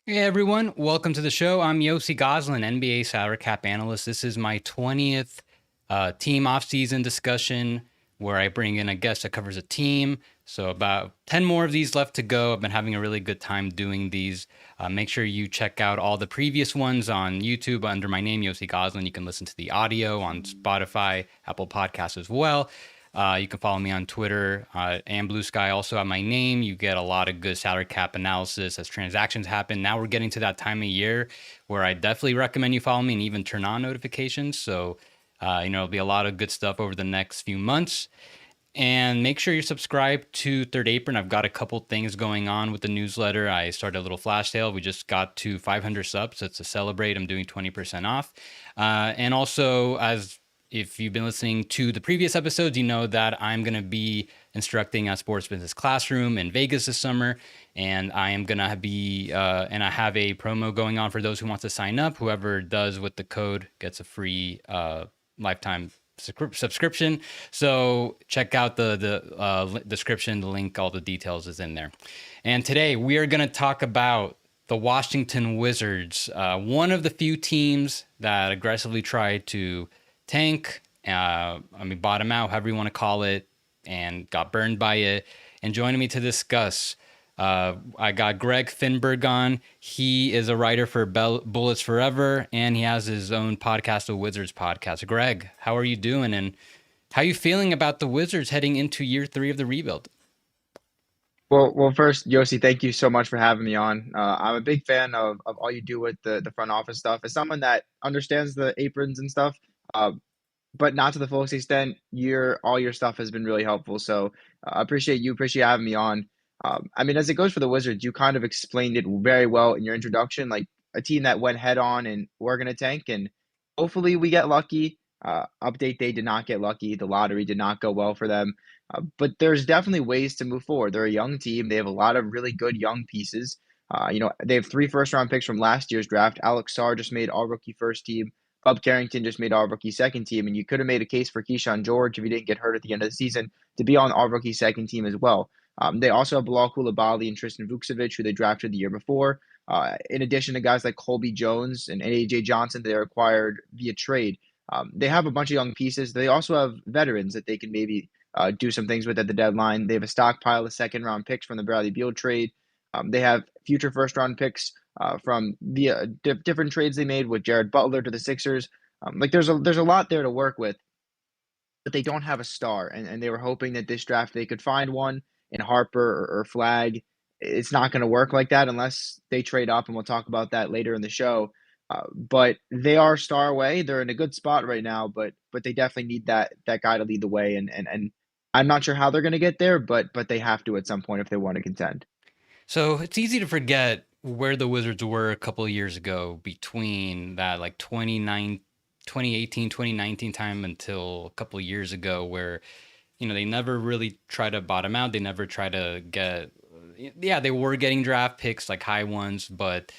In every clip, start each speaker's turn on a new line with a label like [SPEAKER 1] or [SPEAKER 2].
[SPEAKER 1] Hey everyone, welcome to the show. I'm Yossi Goslin, NBA salary cap analyst. This is my 20th team offseason discussion where I bring in a guest that covers a team. So about 10 more of these left to go. I've been having a really good time doing these. Make sure you check out all the previous ones on YouTube under my name, Yossi Goslin. You can listen to the audio on Spotify, Apple Podcasts as well. You can follow me on Twitter and Blue Sky. Also at my name, you get a lot of good salary cap analysis as transactions happen. Now we're getting to that time of year where I definitely recommend you follow me and even turn on notifications. So, it'll be a lot of good stuff over the next few months. And make sure you're subscribed to Third Apron. I've got a couple things going on with the newsletter. I started a little flash sale. We just got to 500 subs. So to celebrate, I'm doing 20% off. And also, if you've been listening to the previous episodes, you know that I'm going to be instructing at Sports Business Classroom in Vegas this summer. And I am going to be, and I have a promo going on for those who want to sign up. Whoever does with the code gets a free lifetime subscription. So check out the description, the link, all the details is in there. And today we are going to talk about the Washington Wizards, one of the few teams that aggressively tried to tank, bottom out, however you want to call it, and got burned by it. And joining me to discuss, I got Greg Finberg on. He is a writer for BulletsForever, and he has his own podcast, the Wizards Podcast. Greg, how are you doing, and how are you feeling about the Wizards heading into year 3 of the rebuild?
[SPEAKER 2] Well, first, Yossi, thank you so much for having me on. I'm a big fan of all you do with the front office stuff. As someone that understands the aprons and stuff, uh, but not to the fullest extent, all your stuff has been really helpful. So I appreciate having me on. As it goes for the Wizards, you kind of explained it very well in your introduction, like a team that went head on and we're gonna tank, and hopefully we get lucky. Update: they did not get lucky. The lottery did not go well for them. But there's definitely ways to move forward. They're a young team. They have a lot of really good young pieces. They have 3 first-round picks from last year's draft. Alex Sarr just made all rookie first team. Bob Carrington just made all rookie second team. And you could have made a case for Keyshawn George if he didn't get hurt at the end of the season to be on all rookie second team as well. They also have Bilal Coulibaly and Tristan Vukcevic, who they drafted the year before. In addition to guys like Colby Jones and AJ Johnson, they acquired via trade. They have a bunch of young pieces. They also have veterans that they can maybe do some things with at the deadline. They have a stockpile of second-round picks from the Bradley Beal trade. They have future first-round picks from the different trades they made with Jared Butler to the Sixers. There's a lot there to work with, but they don't have a star, and they were hoping that this draft they could find one in Harper or Flag. It's not going to work like that unless they trade up, and we'll talk about that later in the show. But they are star away. They're in a good spot right now, but they definitely need that guy to lead the way, and I'm not sure how they're going to get there, but they have to at some point if they want to contend.
[SPEAKER 1] So it's easy to forget where the Wizards were a couple of years ago between that like 2018, 2019 time until a couple of years ago where, they never really try to bottom out. They never try to get, yeah, they were getting draft picks, like high ones, but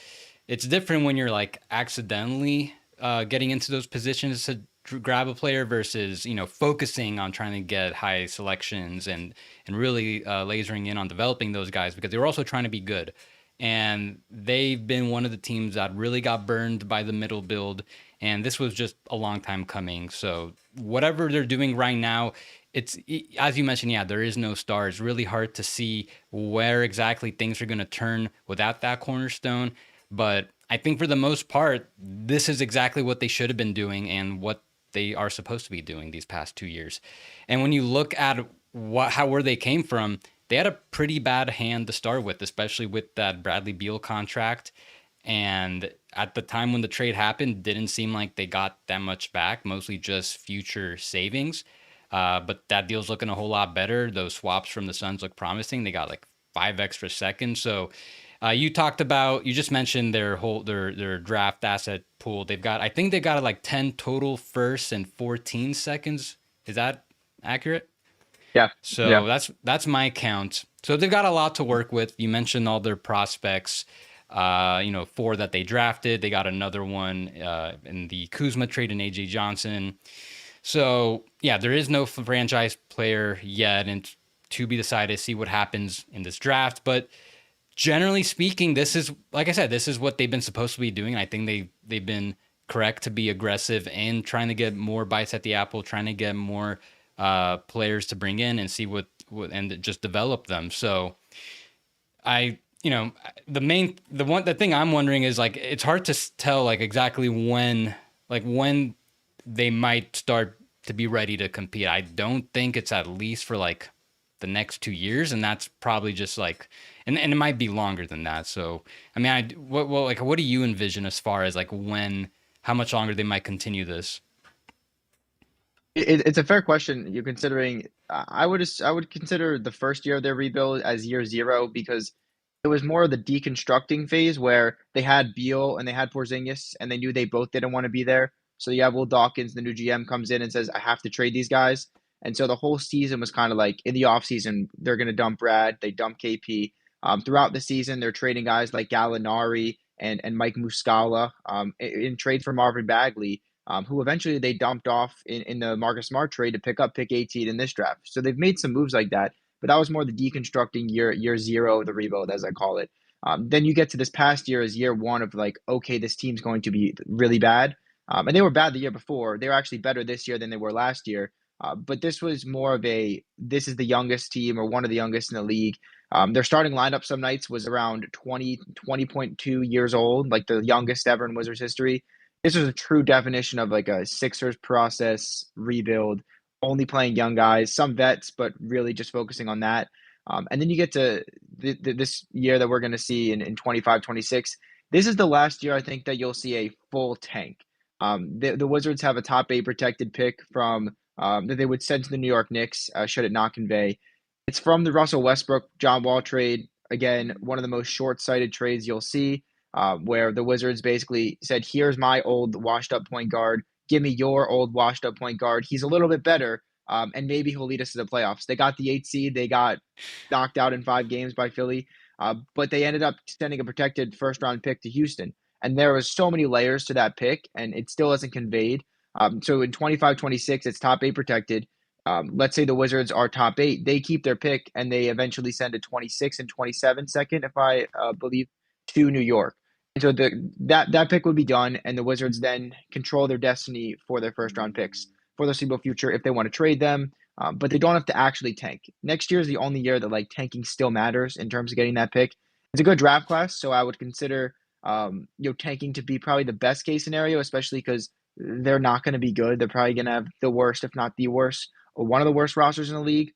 [SPEAKER 1] it's different when you're like accidentally getting into those positions to grab a player versus focusing on trying to get high selections and really lasering in on developing those guys because they were also trying to be good. And they've been one of the teams that really got burned by the middle build, and this was just a long time coming. So whatever they're doing right now, it's, as you mentioned, yeah, there is no star. It's really hard to see where exactly things are going to turn without that cornerstone. But I think for the most part, this is exactly what they should have been doing and what they are supposed to be doing these past 2 years. And when you look at where they came from, they had a pretty bad hand to start with, especially with that Bradley Beal contract. And at the time when the trade happened, didn't seem like they got that much back, mostly just future savings. But that deal's looking a whole lot better. Those swaps from the Suns look promising. They got like 5 extra seconds. So you just mentioned their draft asset pool. I think they got like 10 total firsts and 14 seconds. Is that accurate?
[SPEAKER 2] Yeah,
[SPEAKER 1] So
[SPEAKER 2] yeah.
[SPEAKER 1] that's my count. So they've got a lot to work with. You mentioned all their prospects. 4 that they drafted. They got another one in the Kuzma trade and AJ Johnson. So yeah, there is no franchise player yet, and to be decided. See what happens in this draft, but generally speaking, this is, like I said, this is what they've been supposed to be doing. And I think they've been correct to be aggressive and trying to get more bites at the apple, trying to get more players to bring in and see what and just develop them. So I, the thing I'm wondering is, like, it's hard to tell like exactly when they might start to be ready to compete. I don't think it's at least for like the next 2 years, and that's probably just like, and it might be longer than that. So I mean, what do you envision as far as like how much longer they might continue this?
[SPEAKER 2] It's a fair question. You're considering. I would consider the first year of their rebuild as year zero because it was more of the deconstructing phase where they had Beal and they had Porzingis and they knew they both didn't want to be there. So you have Will Dawkins, the new GM, comes in and says, "I have to trade these guys." And so the whole season was kind of like in the offseason, they're going to dump Brad, they dump KP. Throughout the season, they're trading guys like Gallinari and Mike Muscala in trade for Marvin Bagley, who eventually they dumped off in the Marcus Smart trade to pick up pick 18 in this draft. So they've made some moves like that, but that was more the deconstructing year zero of the rebuild, as I call it. Then you get to this past year as year one of like, okay, this team's going to be really bad. And they were bad the year before. They were actually better this year than they were last year. But this was more of this is the youngest team or one of the youngest in the league. Their starting lineup some nights was around 20.2 years old, like the youngest ever in Wizards history. This was a true definition of like a Sixers process rebuild, only playing young guys, some vets, but really just focusing on that. And then you get to this year that we're going to see in 25, 26. This is the last year I think that you'll see a full tank. The Wizards have a top eight protected pick from that they would send to the New York Knicks should it not convey. It's from the Russell Westbrook John Wall trade. Again, one of the most short-sighted trades you'll see, where the Wizards basically said, "Here's my old washed-up point guard. Give me your old washed-up point guard. He's a little bit better, and maybe he'll lead us to the playoffs." They got the 8th seed. They got knocked out in 5 games by Philly, but they ended up sending a protected first-round pick to Houston. And there was so many layers to that pick, and it still isn't conveyed. So in 25, 26, it's top eight protected. Let's say the Wizards are top eight. They keep their pick, and they eventually send a 26 and 27 second, if I believe, to New York. And so that pick would be done, and the Wizards then control their destiny for their first round picks for the foreseeable future if they want to trade them. But they don't have to actually tank. Next year is the only year that like tanking still matters in terms of getting that pick. It's a good draft class, so I would consider tanking to be probably the best case scenario, especially because they're not going to be good. They're probably going to have the worst, if not the worst, or one of the worst rosters in the league.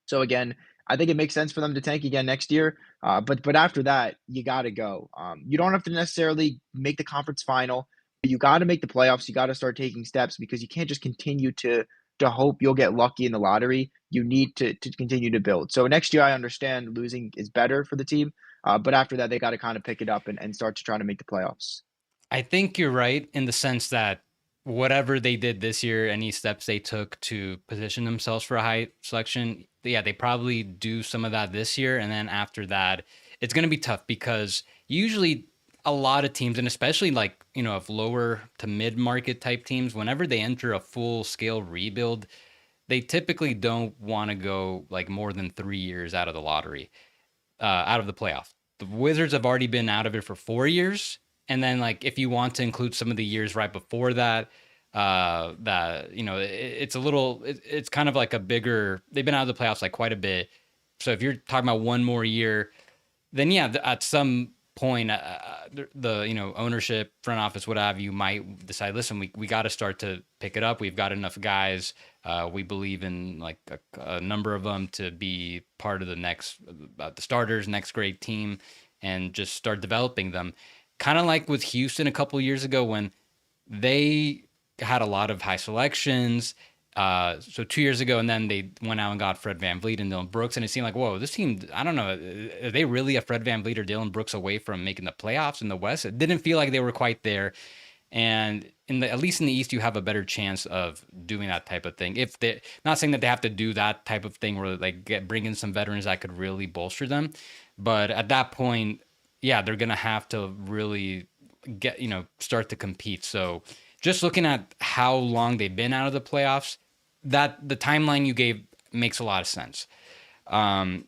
[SPEAKER 2] So again, I think it makes sense for them to tank again next year. But after that, you got to go. You don't have to necessarily make the conference final, but you got to make the playoffs. You got to start taking steps because you can't just continue to hope you'll get lucky in the lottery. You need to continue to build. So next year, I understand losing is better for the team, but after that, they got to kind of pick it up and start to try to make the playoffs.
[SPEAKER 1] I think you're right in the sense that whatever they did this year, any steps they took to position themselves for a high selection, yeah, they probably do some of that this year. And then after that, it's going to be tough because usually a lot of teams, and especially like, of lower to mid market type teams, whenever they enter a full scale rebuild, they typically don't want to go like more than 3 years out of the lottery, out of the playoff. The Wizards have already been out of it for 4 years. And then like if you want to include some of the years right before that, it's kind of like a bigger, they've been out of the playoffs like quite a bit. So if you're talking about one more year, then yeah, at some point, the ownership, front office, what have you, might decide, listen, we got to start to pick it up. We've got enough guys. We believe in like a number of them to be part of the starters, next great team, and just start developing them. Kind of like with Houston a couple years ago when they had a lot of high selections. So 2 years ago, and then they went out and got Fred VanVleet and Dylan Brooks, and it seemed like, whoa, this team, I don't know, are they really a Fred VanVleet or Dylan Brooks away from making the playoffs in the West? It didn't feel like they were quite there. And at least in the East, you have a better chance of doing that type of thing. If they, not saying that they have to do that type of thing where like bring in some veterans that could really bolster them, but at that point, yeah, they're gonna have to really start to compete. So just looking at how long they've been out of the playoffs, that the timeline you gave makes a lot of sense. And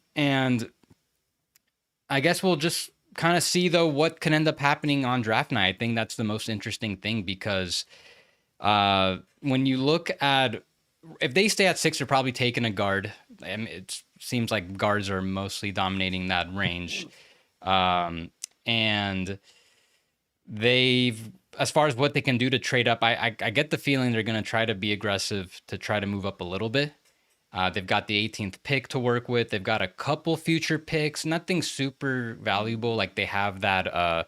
[SPEAKER 1] I guess we'll just kind of see though what can end up happening on draft night. I think that's the most interesting thing because when you look at if they stay at 6, they're probably taking a guard. I mean, it seems like guards are mostly dominating that range, and they've as far as what they can do to trade up, I get the feeling they're going to try to be aggressive to try to move up a little bit. They've got the 18th pick to work with. They've got a couple future picks, nothing super valuable. Like they have that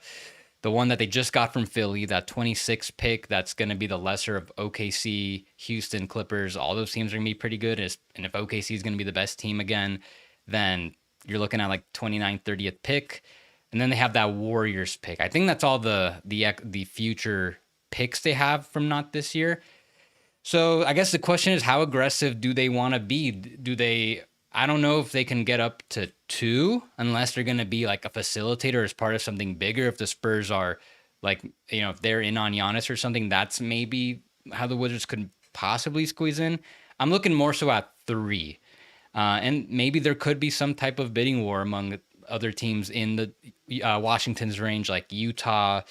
[SPEAKER 1] the one that they just got from Philly, that 26th pick. That's going to be the lesser of OKC, Houston, Clippers. All those teams are going to be pretty good. And if OKC is going to be the best team again, then you're looking at like 29th, 30th pick. And then they have that Warriors pick. I think that's all the future picks they have from not this year. So I guess the question is, how aggressive do they want to be? Do they? I don't know if they can get up to 2 unless they're going to be like a facilitator as part of something bigger. If the Spurs are like, if they're in on Giannis or something, that's maybe how the Wizards could possibly squeeze in. I'm looking more so at 3. And maybe there could be some type of bidding war among other teams in the Washington's range, like Utah,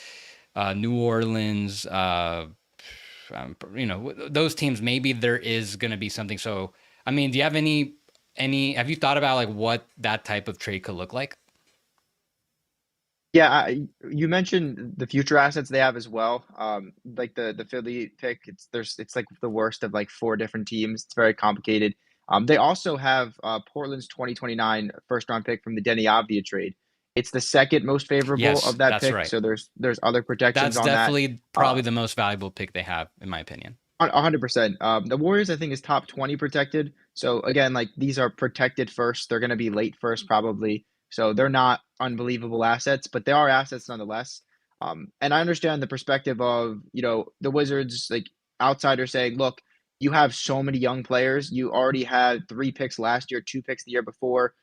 [SPEAKER 1] New Orleans, those teams. Maybe there is going to be something. So, I mean, do you have any? Have you thought about like what that type of trade could look like?
[SPEAKER 2] Yeah, you mentioned the future assets they have as well. Like the Philly pick, it's like the worst of like 4 different teams. It's very complicated. They also have Portland's 2029 first round pick from the Denny Avdia trade. It's the second most favorable
[SPEAKER 1] Yes,
[SPEAKER 2] of that
[SPEAKER 1] that's
[SPEAKER 2] pick,
[SPEAKER 1] right.
[SPEAKER 2] so there's other protections
[SPEAKER 1] That's
[SPEAKER 2] on that.
[SPEAKER 1] definitely probably the most valuable pick they have, in my opinion.
[SPEAKER 2] 100%. The Warriors, I think, is top 20 protected. So again, like these are protected first. They're going to be late first probably. So they're not unbelievable assets, but they are assets nonetheless. And I understand the perspective of, the Wizards, like outsiders saying, look, you have so many young players. You already had 3 picks last year, 2 picks the year before.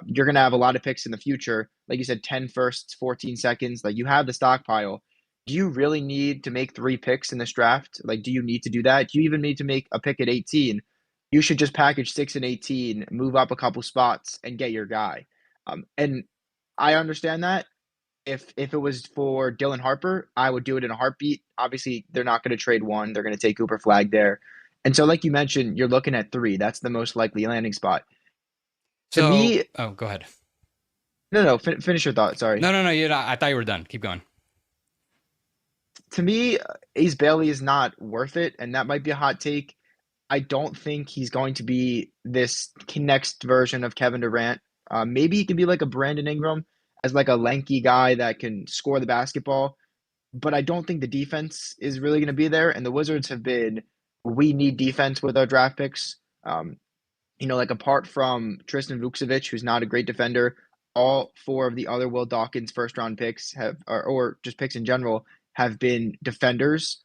[SPEAKER 2] You're going to have a lot of picks in the future. Like you said, 10 firsts, 14 seconds. Like you have the stockpile. Do you really need to make 3 picks in this draft? Like, do you need to do that? Do you even need to make a pick at 18? You should just package 6 and 18, move up a couple spots, and get your guy. And I understand that. If it was for Dylan Harper, I would do it in a heartbeat. Obviously, they're not going to trade 1. They're going to take Cooper Flag there. And so, like you mentioned, you're looking at 3. That's the most likely landing spot. To
[SPEAKER 1] So,
[SPEAKER 2] me,
[SPEAKER 1] oh, go ahead.
[SPEAKER 2] no, finish your thought. Sorry.
[SPEAKER 1] No. I thought you were done. Keep going.
[SPEAKER 2] To me, Ace Bailey is not worth it, and that might be a hot take. I don't think he's going to be this next version of Kevin Durant. Maybe he can be like a Brandon Ingram as like a lanky guy that can score the basketball, but I don't think the defense is really going to be there. And the Wizards have been, we need defense with our draft picks. Like apart from Tristan Vukcevic, who's not a great defender, all 4 of the other Will Dawkins first round picks or just picks in general, have been defenders.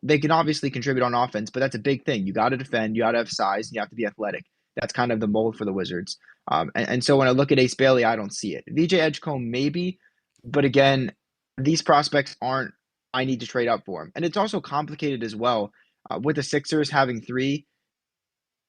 [SPEAKER 2] They can obviously contribute on offense, but that's a big thing. You got to defend, you got to have size, and you have to be athletic. That's kind of the mold for the Wizards. And so when I look at Ace Bailey, I don't see it. VJ Edgecombe, maybe, but again, these prospects aren't, I need to trade up for them. And it's also complicated as well. With the Sixers having 3,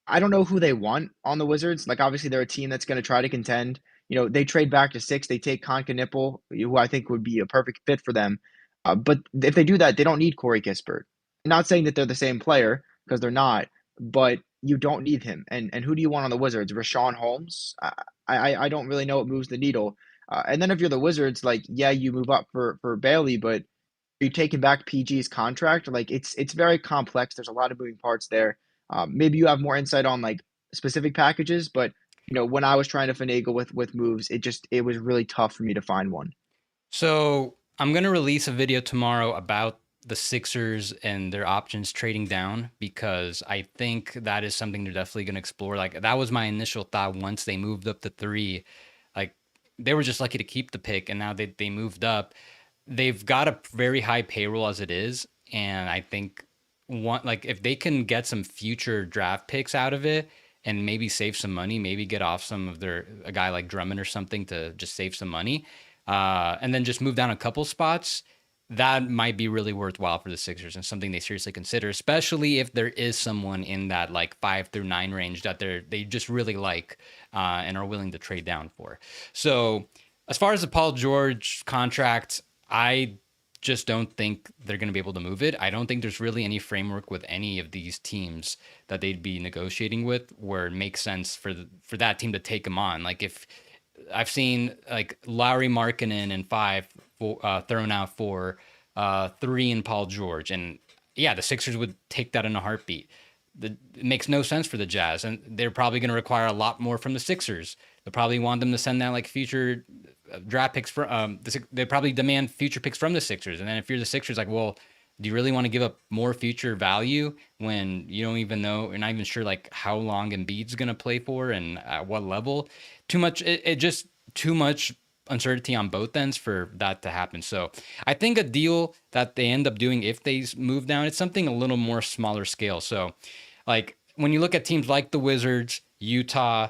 [SPEAKER 2] I don't know who they want on the Wizards. Like, obviously, they're a team that's going to try to contend. They trade back to 6. They take Nipple, who I think would be a perfect fit for them. But if they do that, they don't need Corey Kispert. I'm not saying that they're the same player because they're not, but you don't need him. And who do you want on the Wizards? Rashawn Holmes? I don't really know what moves the needle. And then if you're the Wizards, like, yeah, you move up for Bailey, but are you taking back PG's contract? Like it's very complex. There's a lot of moving parts there. Maybe you have more insight on like specific packages, but when I was trying to finagle with moves, it was really tough for me to find one.
[SPEAKER 1] So I'm gonna release a video tomorrow about the Sixers and their options trading down because I think that is something they're definitely gonna explore. Like that was my initial thought once they moved up to 3. Like they were just lucky to keep the pick, and now they moved up. They've got a very high payroll as it is, and I think like if they can get some future draft picks out of it and maybe save some money, maybe get off some of a guy like Drummond or something to just save some money, and then just move down a couple spots, that might be really worthwhile for the Sixers and something they seriously consider, especially if there is someone in that like 5 through 9 range that they just really like and are willing to trade down for. So As far as the Paul George contract, I just don't think they're going to be able to move it. I don't think there's really any framework with any of these teams that they'd be negotiating with where it makes sense for that team to take him on. Like if I've seen like Lowry Markkinen and 5 thrown out for 3 in Paul George, and yeah, the Sixers would take that in a heartbeat. It makes no sense for the Jazz, and they're probably going to require a lot more from the Sixers. They'll probably want them to send that like future draft picks for they probably demand future picks from the Sixers. And then if you're the Sixers, like, well, do you really want to give up more future value when you don't even know, you're not even sure like how long Embiid's going to play for and at what level? Too much. It just too much uncertainty on both ends for that to happen. So I think a deal that they end up doing if they move down, it's something a little more smaller scale. So like when you look at teams like the Wizards, Utah,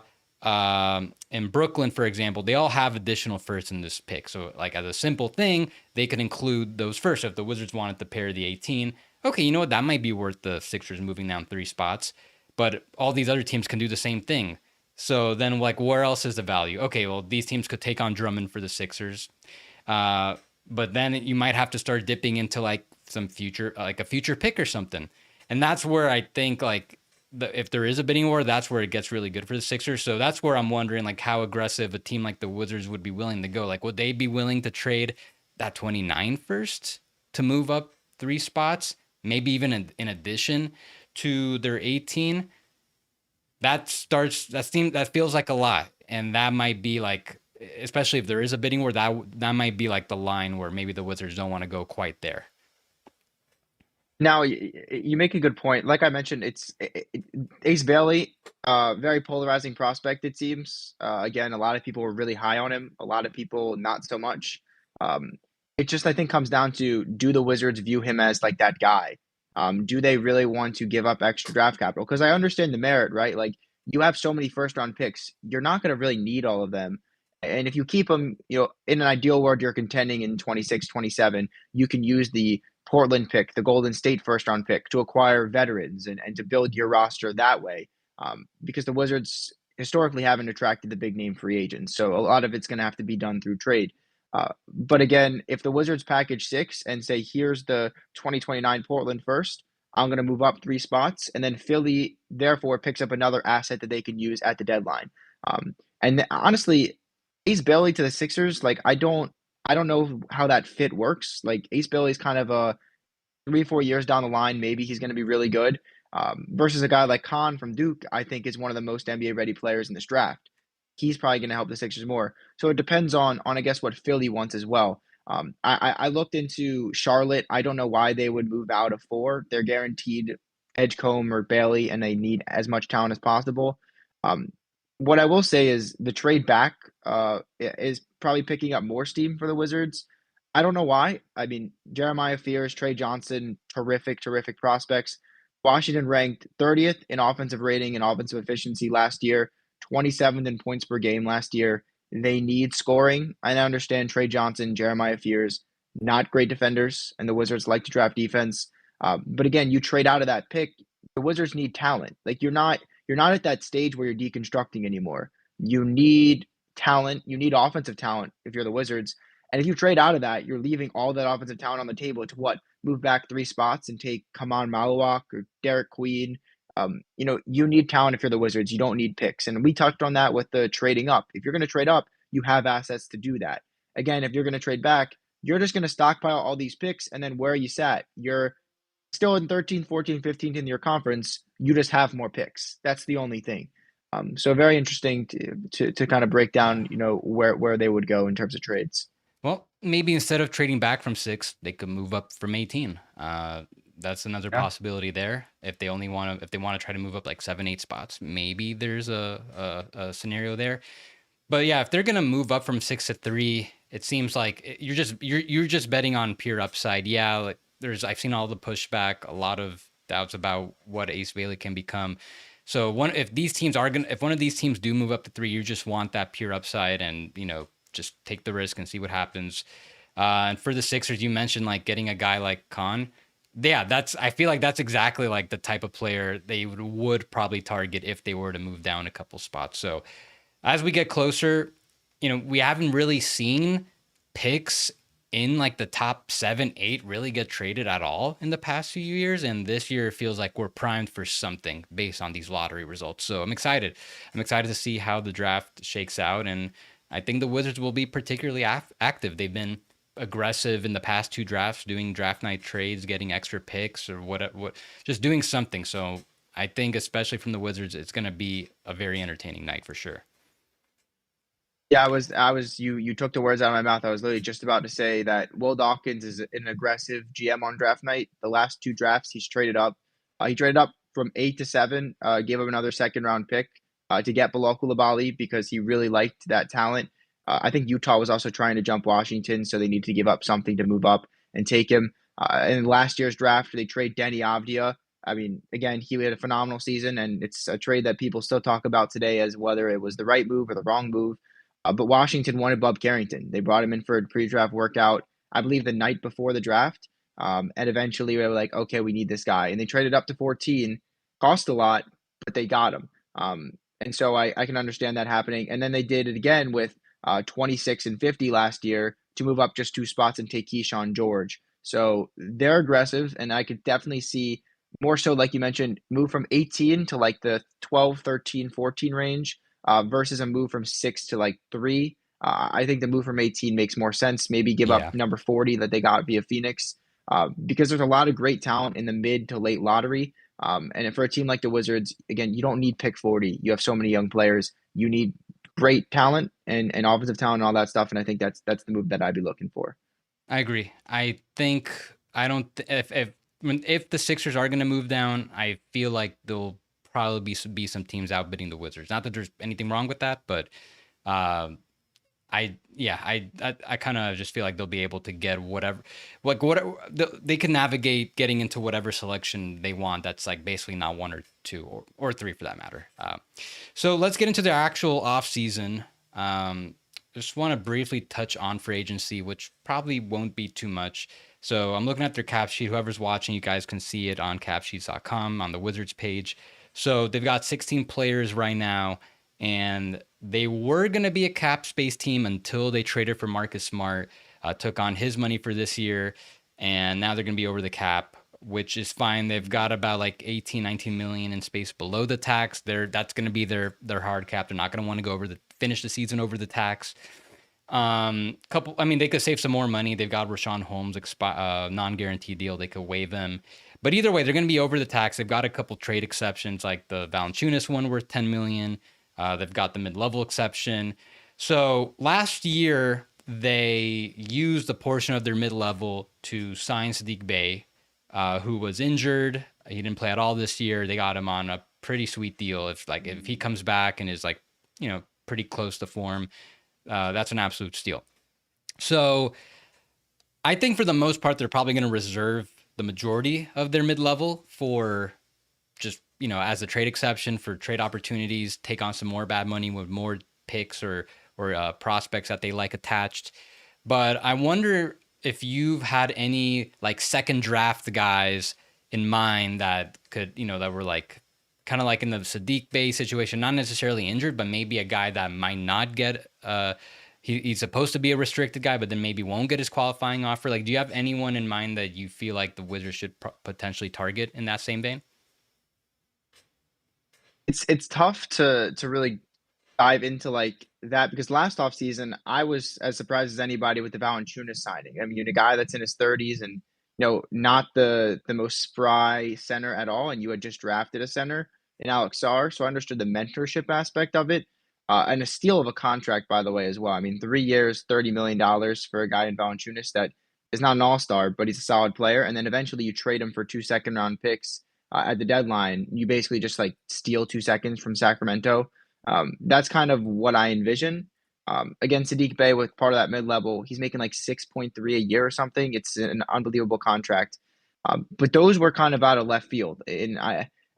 [SPEAKER 1] in Brooklyn, for example, they all have additional firsts in this pick. So, like as a simple thing, they could include those first. So if the Wizards wanted to pair the 18, okay, you know what? That might be worth the Sixers moving down 3 spots. But all these other teams can do the same thing. So then, like, where else is the value? Okay, well, these teams could take on Drummond for the Sixers. But then you might have to start dipping into like some future, like a future pick or something. And that's where I think like if there is a bidding war, that's where it gets really good for the Sixers. So that's where I'm wondering like how aggressive a team like the Wizards would be willing to go. Like, would they be willing to trade that 29 first to move up 3 spots, maybe even in addition to their 18? That feels like a lot, and that might be like, especially if there is a bidding war, that might be like the line where maybe the Wizards don't want to go quite there.
[SPEAKER 2] Now, you make a good point. Like I mentioned, Ace Bailey, very polarizing prospect, it seems. Again, a lot of people were really high on him, a lot of people not so much. Um, it just, I think, comes down to, do the Wizards view him as like that guy? Do they really want to give up extra draft capital? Because I understand the merit, right? Like, you have so many first round picks, you're not going to really need all of them. And if you keep them, in an ideal world, you're contending in 26, 27, you can use the Portland pick, the Golden State first round pick, to acquire veterans and to build your roster that way. Because the Wizards historically haven't attracted the big name free agents. So a lot of it's going to have to be done through trade. But again, if the Wizards package 6 and say, here's the 2029 Portland first, I'm going to move up 3 spots. And then Philly, therefore, picks up another asset that they can use at the deadline. Honestly, Ace Bailey to the Sixers, like, I don't know how that fit works. Like, Ace Bailey's kind of a 3-4 years down the line, maybe he's going to be really good. Versus a guy like Khan from Duke, I think is one of the most NBA ready players in this draft. He's probably going to help the Sixers more. So it depends on I guess what Philly wants as well. I looked into Charlotte. I don't know why they would move out of 4. They're guaranteed Edgecombe or Bailey, and they need as much talent as possible. Um, what I will say is the trade back is probably picking up more steam for the Wizards. I don't know why. I mean, Jeremiah Fears, Trey Johnson, terrific, terrific prospects. Washington ranked 30th in offensive rating and offensive efficiency last year, 27th in points per game last year. They need scoring. I understand Trey Johnson, Jeremiah Fears, not great defenders, and the Wizards like to draft defense. But again, you trade out of that pick. The Wizards need talent. Like, you're not at that stage where you're deconstructing anymore. You need talent. You need offensive talent if you're the Wizards. And if you trade out of that, you're leaving all that offensive talent on the table to what? Move back 3 spots and take Kaman Malawak or Derek Queen. You need talent if you're the Wizards. You don't need picks. And we touched on that with the trading up. If you're going to trade up, you have assets to do that. Again, if you're going to trade back, you're just going to stockpile all these picks, and then where are you sat? You're still in 13th, 14th, 15th in your conference. You just have more picks. That's the only thing. So very interesting to kind of break down, where they would go in terms of trades.
[SPEAKER 1] Well, maybe instead of trading back from 6, they could move up from 18. That's another
[SPEAKER 2] Yeah.
[SPEAKER 1] possibility there. If they want to try to move up like 7, 8 spots, maybe there's a scenario there. But yeah, if they're gonna move up from 6 to 3, it seems like you're just betting on pure upside. Yeah, like I've seen all the pushback, a lot of doubts about what Ace Bailey can become. So if one of these teams do move up to 3, you just want that pure upside and just take the risk and see what happens. And for the Sixers, you mentioned like getting a guy like Khan. Yeah, I feel like that's exactly like the type of player they would probably target if they were to move down a couple spots. So as we get closer, we haven't really seen picks in like the top 7, 8 really get traded at all in the past few years. And this year it feels like we're primed for something based on these lottery results. So I'm excited. I'm excited to see how the draft shakes out. And I think the Wizards will be particularly active. They've been aggressive in the past two drafts, doing draft night trades, getting extra picks or what, just doing something. So I think, especially from the Wizards, it's going to be a very entertaining night for sure.
[SPEAKER 2] Yeah, you took the words out of my mouth. I was literally just about to say that Will Dawkins is an aggressive GM on draft night. The last two drafts, he's traded up. He traded up from 8 to 7, gave him another second round pick to get Bilal Coulibaly because he really liked that talent. I think Utah was also trying to jump Washington, so they need to give up something to move up and take him. In last year's draft, they trade Denny Avdia. I mean, again, he had a phenomenal season, and it's a trade that people still talk about today as whether it was the right move or the wrong move. But Washington wanted Bub Carrington. They brought him in for a pre-draft workout, I believe, the night before the draft. And eventually they were like, okay, we need this guy. And they traded up to 14, cost a lot, but they got him. And so I can understand that happening. And then they did it again with 26 and 50 last year to move up just 2 spots and take Keyshawn George. So they're aggressive, and I could definitely see more so, like you mentioned, move from 18 to like the 12, 13, 14 range versus a move from 6 to like 3. I think the move from 18 makes more sense. Maybe give up
[SPEAKER 1] Yeah.
[SPEAKER 2] number 40 that they got via Phoenix because there's a lot of great talent in the mid to late lottery. And for a team like the Wizards, again, you don't need pick 40. You have so many young players. You need great talent and offensive talent and all that stuff. And I think that's the move that I'd be looking for.
[SPEAKER 1] I agree. I think I don't if the Sixers are going to move down, I feel like there'll probably be some teams outbidding the Wizards. Not that there's anything wrong with that, but uh, I kind of just feel like they'll be able to get whatever, like whatever they can navigate getting into whatever selection they want. That's like basically not one or two or three for that matter. So let's get into the actual off season. Just want to briefly touch on free agency, which probably won't be too much. So I'm looking at their cap sheet. Whoever's watching, you guys can see it on capsheets.com on the Wizards page. So they've got 16 players right now, and they were going to be a cap space team until they traded for Marcus Smart, took on his money for this year, and now they're going to be over the cap, which is fine. They've got about like 18, 19 million in space below the tax. That's going to be their hard cap. They're not going to want to go finish the season over the tax. They could save some more money. They've got Rashawn Holmes non-guaranteed deal. They could waive him. But either way, they're going to be over the tax. They've got a couple trade exceptions, like the Valanciunas one worth 10 million. They've got the mid-level exception. So last year, they used a portion of their mid-level to sign Saddiq Bey, who was injured. He didn't play at all this year. They got him on a pretty sweet deal. If he comes back and is pretty close to form, that's an absolute steal. So I think for the most part, they're probably going to reserve the majority of their mid-level for just, as a trade exception for trade opportunities, take on some more bad money with more picks or prospects that they like attached. But I wonder if you've had any like second draft guys in mind that could, that were like kind of like in the Saddiq Bey situation, not necessarily injured, but maybe a guy that might not get he's supposed to be a restricted guy, but then maybe won't get his qualifying offer. Like, do you have anyone in mind that you feel like the Wizards should potentially target in that same vein?
[SPEAKER 2] It's tough to really dive into like that because last offseason I was as surprised as anybody with the Valanciunas signing. I mean, a guy that's in his 30s and not the most spry center at all, and you had just drafted a center in Alex Sarr, so I understood the mentorship aspect of it, and a steal of a contract by the way as well. I mean, 3 years, $30 million for a guy in Valanciunas that is not an all-star, but he's a solid player, and then eventually you trade him for 2 second-round picks at the deadline. You basically just like steal 2 seconds from Sacramento. That's kind of what I envision. Again, Saddiq Bey with part of that mid-level, he's making like 6.3 a year or something. It's an unbelievable contract. But those were kind of out of left field. And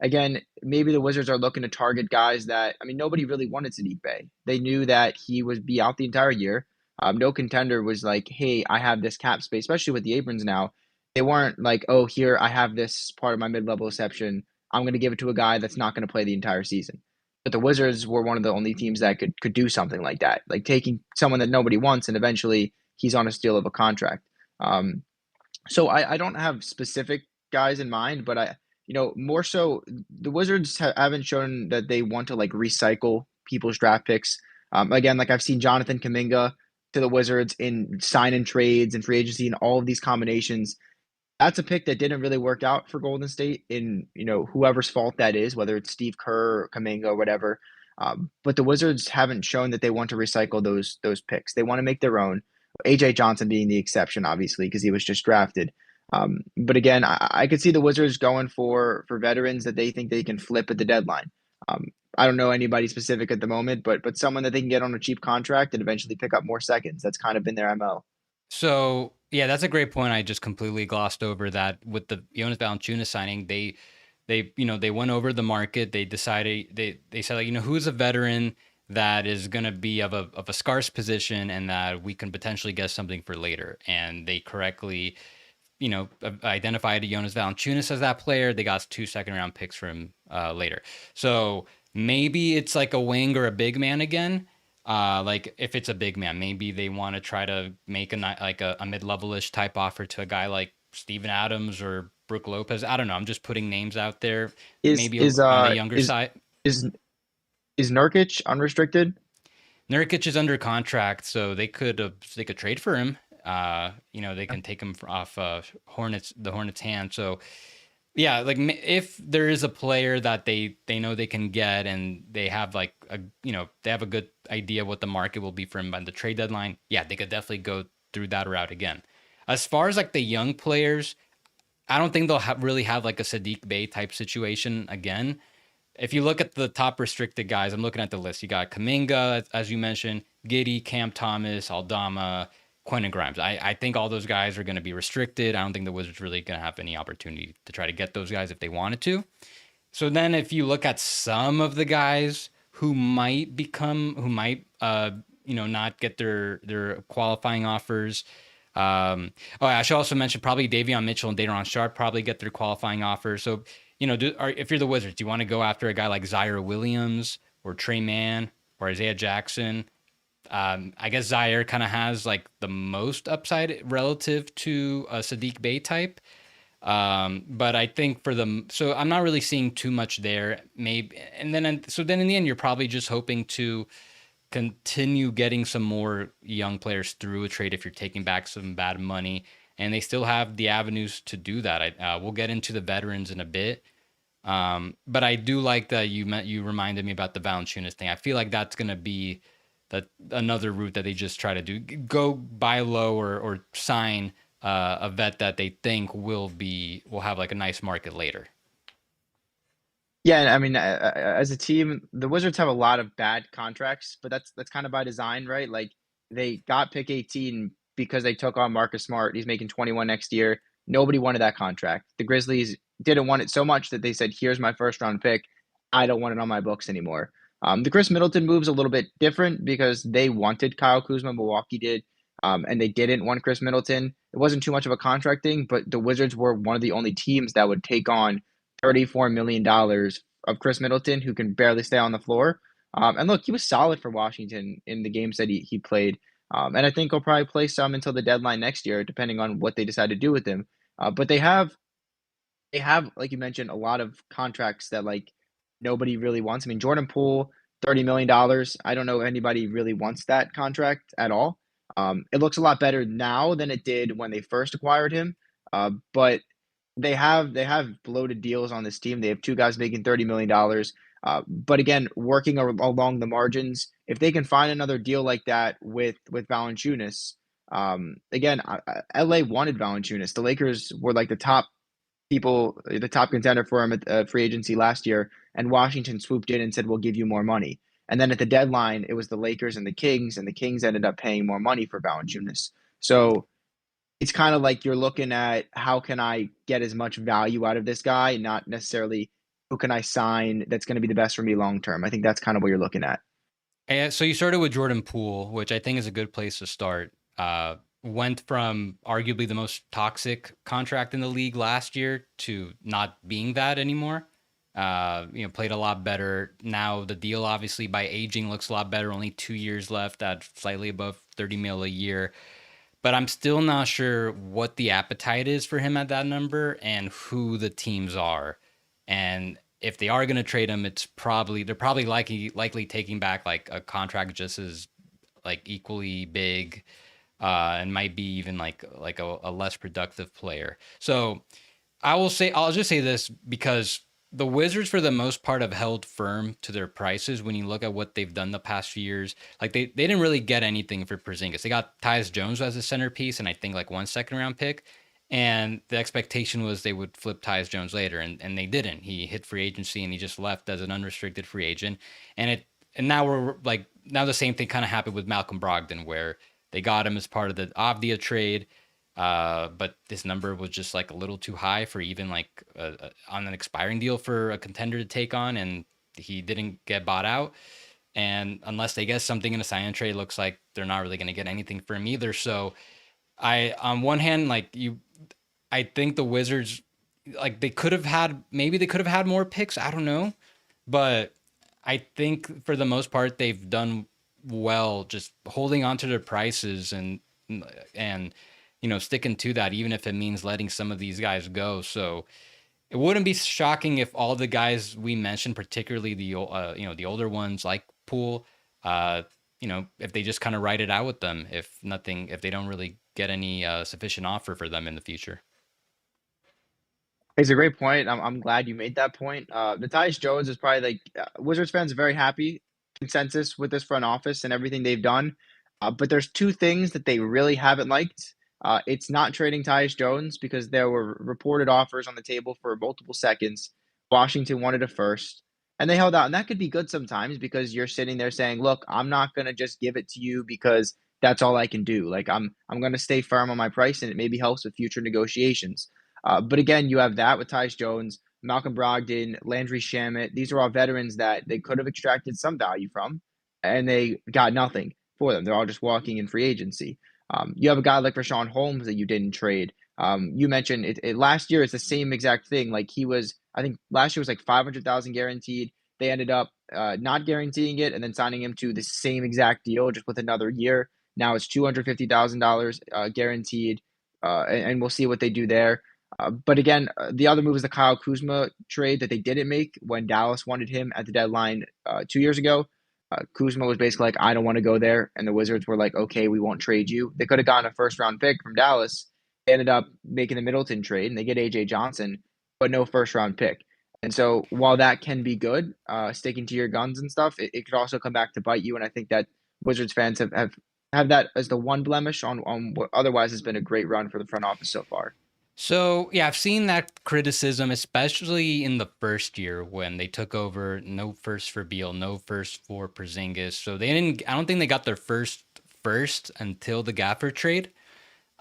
[SPEAKER 2] again, maybe the Wizards are looking to target guys that, I mean, nobody really wanted Saddiq Bey. They knew that he would be out the entire year. No contender was like, hey, I have this cap space, especially with the Abrons now. They weren't like, oh, here, I have this part of my mid-level exception. I'm going to give it to a guy that's not going to play the entire season. But the Wizards were one of the only teams that could do something like that, like taking someone that nobody wants and eventually he's on a steal of a contract. Um, so I don't have specific guys in mind, but more so the Wizards haven't shown that they want to like recycle people's draft picks. Again, like I've seen Jonathan Kuminga to the Wizards in sign and trades and free agency and all of these combinations. That's a pick that didn't really work out for Golden State in, whoever's fault that is, whether it's Steve Kerr or Kuminga or whatever. But the Wizards haven't shown that they want to recycle those picks. They want to make their own. AJ Johnson being the exception, obviously, because he was just drafted. But again, I could see the Wizards going for veterans that they think they can flip at the deadline. I don't know anybody specific at the moment, but someone that they can get on a cheap contract and eventually pick up more seconds. That's kind of been their MO.
[SPEAKER 1] So yeah, that's a great point. I just completely glossed over that with the Jonas Valanciunas signing. They went over the market. They decided they said, like, who's a veteran that is going to be of a scarce position and that we can potentially get something for later. And they correctly, identified Jonas Valanciunas as that player. They got 2 second-round picks from later. So maybe it's like a wing or a big man again. Like if it's a big man, maybe they want to try to make a mid-level-ish type offer to a guy like Steven Adams or Brook Lopez. I don't know. I'm just putting names out there.
[SPEAKER 2] Is
[SPEAKER 1] Maybe
[SPEAKER 2] is
[SPEAKER 1] on the
[SPEAKER 2] uh
[SPEAKER 1] younger
[SPEAKER 2] is
[SPEAKER 1] side.
[SPEAKER 2] is is Nurkic unrestricted?
[SPEAKER 1] Nurkic is under contract, so they could trade for him. They can take him off the Hornets' hand. So yeah, like if there is a player that they know they can get and they have they have a good idea what the market will be for him by the trade deadline, yeah, they could definitely go through that route again. As far as like the young players, I don't think they'll really have like a Sadiq Bey type situation again. If you look at the top restricted guys, I'm looking at the list. You got Kuminga, as you mentioned, Giddey, Cam Thomas, Aldama, Quentin Grimes. I think all those guys are going to be restricted. I don't think the Wizards really going to have any opportunity to try to get those guys if they wanted to. So then if you look at some of the guys who might not get their qualifying offers. I should also mention probably Davion Mitchell and Day'Ron Sharpe probably get their qualifying offers. So, if you're the Wizards, do you want to go after a guy like Zaire Williams or Trey Mann or Isaiah Jackson? I guess Zaire kind of has like the most upside relative to a Sadiq Bey type. But I think so I'm not really seeing too much there. Maybe, and then in the end, you're probably just hoping to continue getting some more young players through a trade if you're taking back some bad money, and they still have the avenues to do that. We'll get into the veterans in a bit, but I do like that you reminded me about the Valanciunas thing. I feel like that's going to be another route that they just try to do: go buy low or sign a vet that they think will have like a nice market later.
[SPEAKER 2] Yeah, and I mean, as a team, the Wizards have a lot of bad contracts, but that's kind of by design, right? Like they got pick 18 because they took on Marcus Smart. He's making 21 next year. Nobody wanted that contract. The Grizzlies didn't want it so much that they said, "Here's my first round pick. I don't want it on my books anymore." The Chris Middleton move's a little bit different because they wanted Kyle Kuzma, Milwaukee did, and they didn't want Chris Middleton. It wasn't too much of a contract thing, but the Wizards were one of the only teams that would take on $34 million of Chris Middleton, who can barely stay on the floor. And look, he was solid for Washington in the games that he played. And I think he'll probably play some until the deadline next year, depending on what they decide to do with him. But they have, like you mentioned, a lot of contracts that like nobody really wants. I mean, Jordan Poole, $30 million. I don't know if anybody really wants that contract at all. It looks a lot better now than it did when they first acquired him. But they have bloated deals on this team. They have two guys making $30 million. But again, working along the margins, if they can find another deal like that with Valanciunas, again, LA wanted Valanciunas. The Lakers were like the top contender for him at free agency last year, and Washington swooped in and said, "We'll give you more money." And then at the deadline, it was the Lakers and the Kings ended up paying more money for Valanciunas. So it's kind of like you're looking at how can I get as much value out of this guy, not necessarily who can I sign that's going to be the best for me long term. I think that's kind of what you're looking at.
[SPEAKER 1] And so you started with Jordan Poole, which I think is a good place to start. Went from arguably the most toxic contract in the league last year to not being that anymore. Played a lot better. Now the deal, obviously, by aging looks a lot better. Only 2 years left at slightly above 30 mil a year. But I'm still not sure what the appetite is for him at that number and who the teams are. And if they are going to trade him, they're probably likely taking back like a contract just as like equally big, and might be even like a less productive player. So I'll just say this because the Wizards, for the most part, have held firm to their prices. When you look at what they've done the past few years, like they didn't really get anything for Porzingis. They got Tyus Jones as a centerpiece, and I think like 1 second round pick. And the expectation was they would flip Tyus Jones later, and they didn't. He hit free agency and he just left as an unrestricted free agent. And now the same thing kind of happened with Malcolm Brogdon, where they got him as part of the Avdia trade. But this number was just like a little too high for even like on an expiring deal for a contender to take on, and he didn't get bought out. And unless they get something in a sign and trade, looks like they're not really going to get anything for him either. So on one hand, I think the Wizards, like maybe they could have had more picks. I don't know, but I think for the most part they've done well, just holding on to their prices and sticking to that, even if it means letting some of these guys go. So it wouldn't be shocking if all the guys we mentioned, particularly the older ones like Poole, if they just kind of ride it out with them, if they don't really get any sufficient offer for them in the future.
[SPEAKER 2] It's a great point. I'm glad you made that point. The Tyus Jones is probably like Wizards fans are very happy consensus with this front office and everything they've done. But there's two things that they really haven't liked. It's not trading Tyus Jones because there were reported offers on the table for multiple seconds. Washington wanted a first, and they held out. And that could be good sometimes because you're sitting there saying, "Look, I'm not gonna just give it to you because that's all I can do. Like I'm gonna stay firm on my price, and it maybe helps with future negotiations." But again, you have that with Tyus Jones, Malcolm Brogdon, Landry Shamet. These are all veterans that they could have extracted some value from, and they got nothing for them. They're all just walking in free agency. You have a guy like Rashawn Holmes that you didn't trade. You mentioned last year. It's the same exact thing. Like I think last year was like 500,000 guaranteed. They ended up not guaranteeing it and then signing him to the same exact deal just with another year. Now it's $250,000 guaranteed, and we'll see what they do there. But again, the other move is the Kyle Kuzma trade that they didn't make when Dallas wanted him at the deadline 2 years ago. Kuzma was basically like, I don't want to go there. And the Wizards were like, okay, we won't trade you. They could have gotten a first round pick from Dallas. They ended up making the Middleton trade and they get AJ Johnson, but no first round pick. And so while that can be good, sticking to your guns and stuff, it could also come back to bite you. And I think that Wizards fans have that as the one blemish on what otherwise has been a great run for the front office so far.
[SPEAKER 1] So yeah, I've seen that criticism, especially in the first year when they took over. No first for Beal, no first for Porzingis. So they didn't. I don't think they got their first until the Gaffer trade.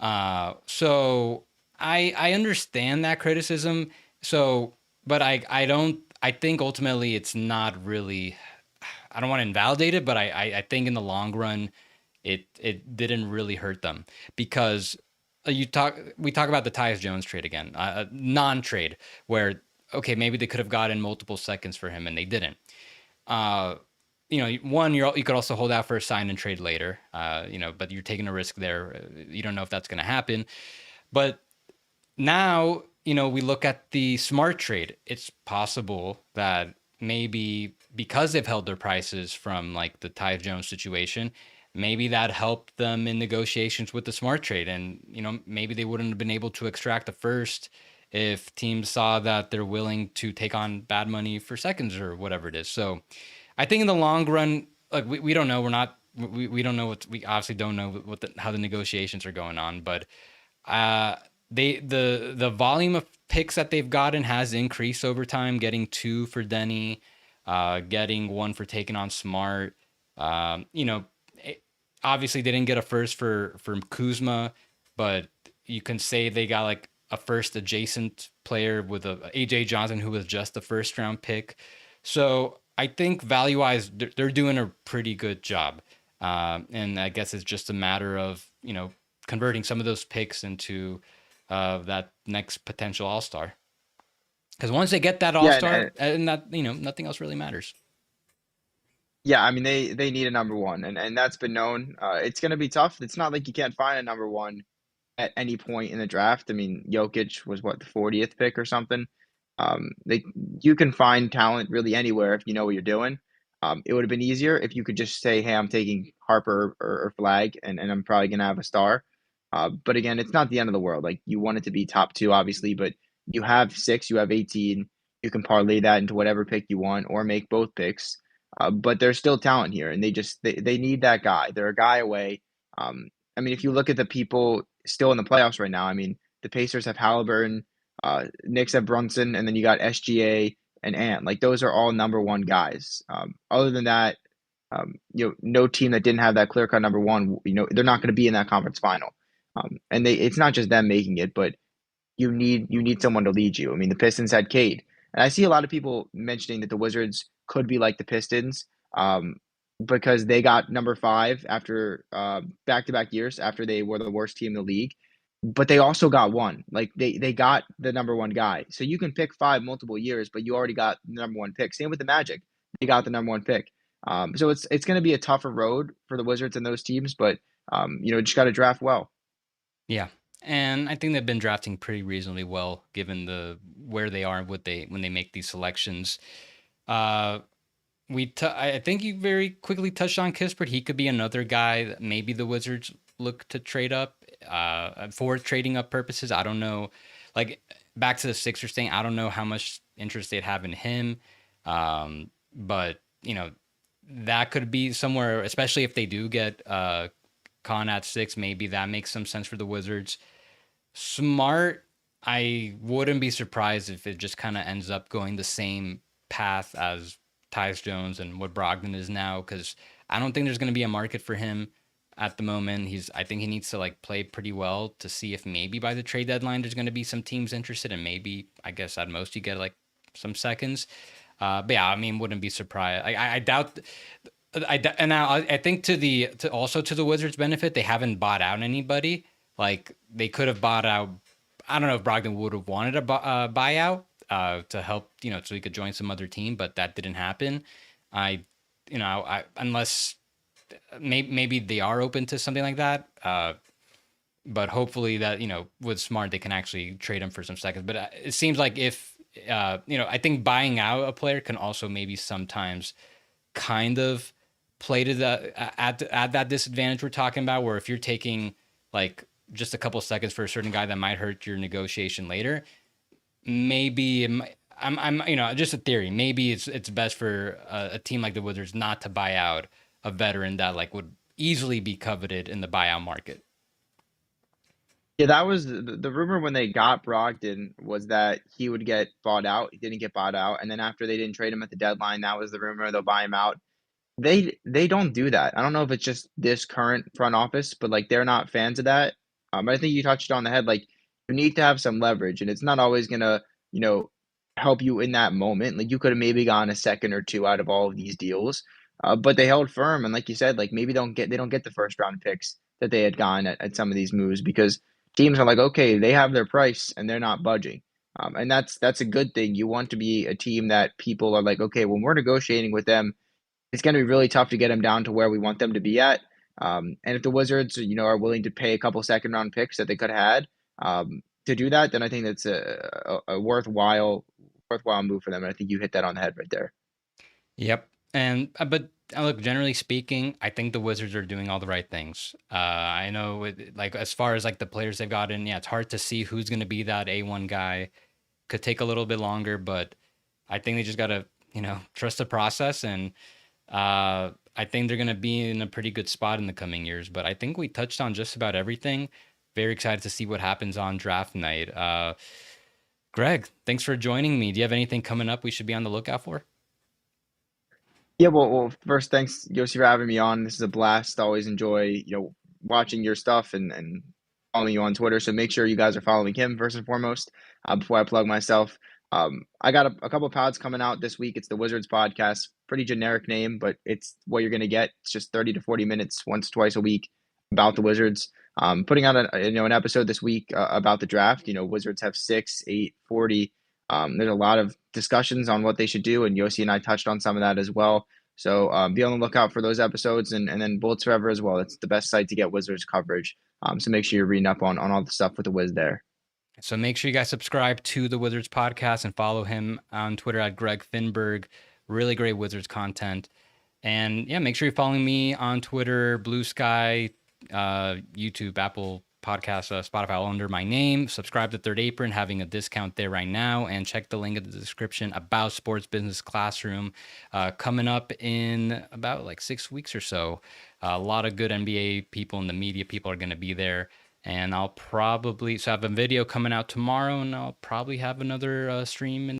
[SPEAKER 1] So I understand that criticism. So, but I don't. I think ultimately it's not really. I don't want to invalidate it, but I think in the long run, it didn't really hurt them because we talk about the Tyus Jones trade again, non-trade, where okay, maybe they could have gotten multiple seconds for him and they didn't. One, you could also hold out for a sign and trade later, but you're taking a risk there. You don't know if that's going to happen. But now, we look at the smart trade. It's possible that maybe because they've held their prices from like the Tyus Jones situation, maybe that helped them in negotiations with the smart trade. And, maybe they wouldn't have been able to extract the first if teams saw that they're willing to take on bad money for seconds or whatever it is. So I think in the long run, like we don't know, we don't know we obviously don't know how the negotiations are going on, but the volume of picks that they've gotten has increased over time, getting 2 for Denny, getting 1 for taking on Smart. Obviously they didn't get a first for Kuzma, but you can say they got like a first adjacent player with a AJ Johnson who was just a first round pick. So I think value wise, they're doing a pretty good job. And I guess it's just a matter of, converting some of those picks into that next potential all-star. Because once they get that all
[SPEAKER 2] Yeah,
[SPEAKER 1] star, and that nothing else really matters.
[SPEAKER 2] yeah, I mean they need a number one, and that's been known. It's going to be tough. It's not like you can't find a number one at any point in the draft. I mean, Jokic was what, the 40th pick or something. They You can find talent really anywhere if you know what you're doing. It would have been easier if you could just say, "Hey, I'm taking Harper or Flag, and I'm probably gonna have a star." But again, it's not the end of the world. Like you want it to be top two, obviously, but you have six, you have 18. You can parlay that into whatever pick you want, or make both picks. But there's still talent here, and they need that guy. They're a guy away. I mean, if you look at the people still in the playoffs right now, I mean, the Pacers have Halliburton, Knicks have Brunson, and then you got SGA and Ant. Like those are all number one guys. Other than that, no team that didn't have that clear cut number one, they're not going to be in that conference final. And it's not just them making it, but you need someone to lead you. I mean, the Pistons had Cade, and I see a lot of people mentioning that the Wizards could be like the Pistons, because they got number five after back-to-back years after they were the worst team in the league, but they also got one. Like they got the number one guy. So you can pick five multiple years, but you already got the number one pick. Same with the Magic, they got the number one pick. So it's going to be a tougher road for the Wizards and those teams, but just got to draft well.
[SPEAKER 1] Yeah. And I think they've been drafting pretty reasonably well given the where they are what they when they make these selections. Uh I think you very quickly touched on Kispert. He could be another guy that maybe the Wizards look to trade up for trading up purposes. I don't know. Like back to the Sixers thing, I don't know how much interest they'd have in him. But that could be somewhere, especially if they do get Khan at 6. Maybe that makes some sense for the Wizards. Smart, I wouldn't be surprised if it just kind of ends up going the same path as Tyus Jones and what Brogdon is now, because I don't think there's going to be a market for him at the moment. I think he needs to like play pretty well to see if maybe by the trade deadline there's going to be some teams interested, and maybe I guess at most you get like some seconds. But yeah, I mean, wouldn't be surprised. I doubt. And now I think to the Wizards' benefit, they haven't bought out anybody. Like they could have bought out. I don't know if Brogdon would have wanted a buyout to help, so he could join some other team, but that didn't happen. Unless maybe they are open to something like that. But hopefully that, with Smart, they can actually trade him for some seconds. But it seems like if, I think buying out a player can also maybe sometimes kind of play to at that disadvantage we're talking about, where if you're taking like just a couple seconds for a certain guy that might hurt your negotiation later, maybe I'm just a theory. Maybe it's best for a team like the Wizards not to buy out a veteran that like would easily be coveted in the buyout market.
[SPEAKER 2] Yeah, that was the rumor when they got Brogdon, was that he would get bought out. He didn't get bought out, and then after they didn't trade him at the deadline, that was the rumor they'll buy him out. They don't do that. I don't know if it's just this current front office, but like they're not fans of that. I think you touched on the head. Like you need to have some leverage, and it's not always gonna, you know, help you in that moment. Like you could have maybe gotten a second or two out of all of these deals, but they held firm. And like you said, like maybe they don't get the first round picks that they had gotten at some of these moves, because teams are like, okay, they have their price and they're not budging. And that's a good thing. You want to be a team that people are like, okay, when we're negotiating with them, it's going to be really tough to get them down to where we want them to be at. And if the Wizards, are willing to pay a couple second round picks that they could have had, to do that, then I think that's a worthwhile move for them. And I think you hit that on the head right there.
[SPEAKER 1] Yep. And but look, generally speaking, I think the Wizards are doing all the right things. I know, like as far as like the players they've gotten, yeah, it's hard to see who's going to be that A1 guy. Could take a little bit longer, but I think they just got to, trust the process. And I think they're going to be in a pretty good spot in the coming years. But I think we touched on just about everything. Very excited to see what happens on draft night. Greg, thanks for joining me. Do you have anything coming up we should be on the lookout for?
[SPEAKER 2] Yeah, well, first, thanks, Yossi, for having me on. This is a blast. Always enjoy, watching your stuff and following you on Twitter. So make sure you guys are following him first and foremost. Before I plug myself, I got a couple of pods coming out this week. It's the Wizards podcast. Pretty generic name, but it's what you're gonna get. It's just 30 to 40 minutes, once, twice a week, about the Wizards. Putting out an episode this week about the draft. Wizards have 6, 8, 40. There's a lot of discussions on what they should do, and Yossi and I touched on some of that as well. So be on the lookout for those episodes, and then Bullets Forever as well. It's the best site to get Wizards coverage. So make sure you're reading up on all the stuff with the Wiz there.
[SPEAKER 1] So make sure you guys subscribe to the Wizards podcast and follow him on Twitter at Greg Finberg. Really great Wizards content. And yeah, make sure you're following me on Twitter, Blue Sky, YouTube, Apple Podcasts, Spotify, all under my name. Subscribe to Third Apron, having a discount there right now. And check the link in the description about Sports Business Classroom coming up in about like 6 weeks or so. A lot of good NBA people and the media people are going to be there. And I'll probably, so I have a video coming out tomorrow, and I'll probably have another stream in